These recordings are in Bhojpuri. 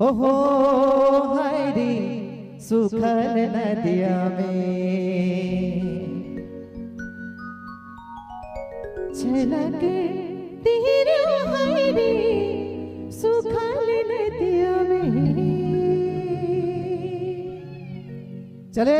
ओहो हरी सुखल नदिया में छलक तीर हरी सुखल नदिया में। चले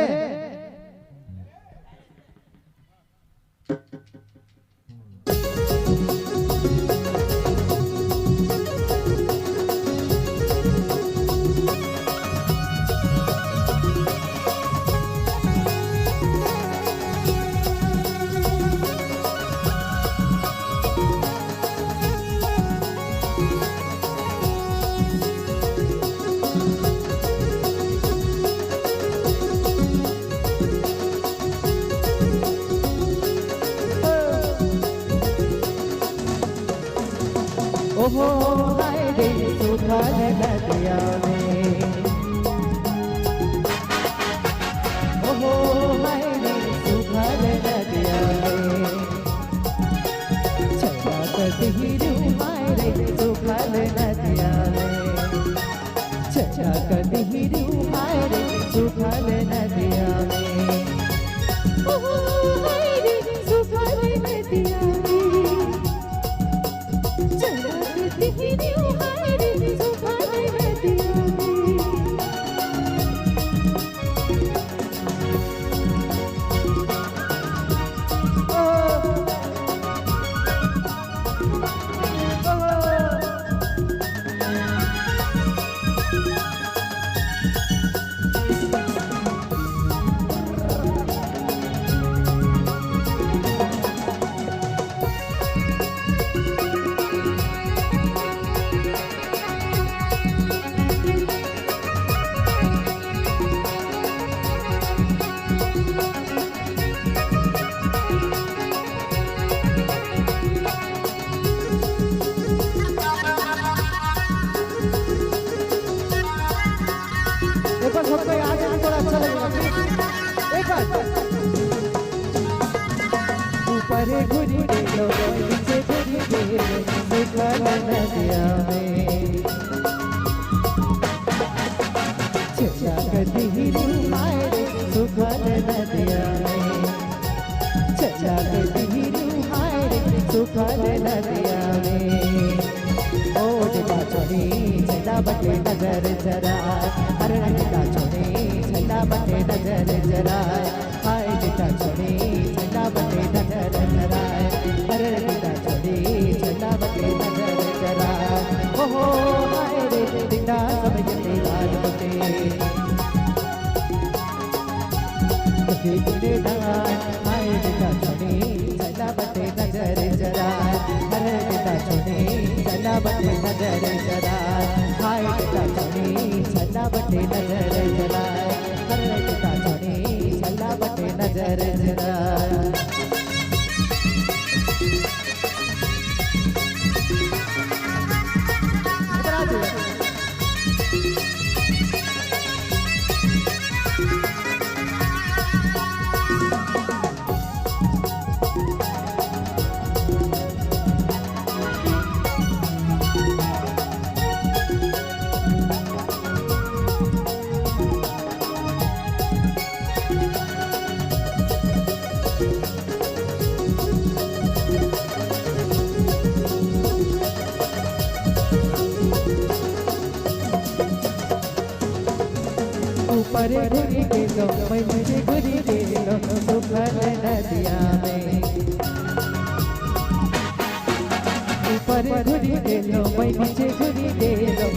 ओहो हरी सुखल नदिया में। ओहो हरी सुखल नदिया में छलक तीर हरी सुखल नदिया में। छलक तीर हरी सुखल नदिया में। ओहो हरी सुखल नदिया में। सबको याद है थोड़ा अच्छा लगेगा। एक बार ऊपर घुरी दे लो नीचे घुरी दे लो सुखल नदिया में। छलक तीर हरी सुखल नदिया में। छलक तीर हरी सुखल नदिया में। ओ डिब्बा छोड़ी छला बटे नजर जरा हरण डिब्बा छोड़ी छला बटे नजर जरा। हाय डिब्बा छोड़ी छला बटे नजर जरा हरण डिब्बा छोड़ी छला बटे नजर जरा। ओहो हाय रे डिब्बा समझते लाल बटे देखने लगा। हाय डिब्बा छोड़ी छला बटे नजर जरा हरण डिब्बा छोड़ी छला बटे नजर जरा। हाय डिब्बा छोड़ी छला बटे नजर जरा हरण डिब्बा छोड़ी छला बटे नजर जरा। ऊपर घुरी दे लो नीचे घुरी दे लो सुखल नदिया में। ऊपर घुरी दे लो नीचे घुरी दे लो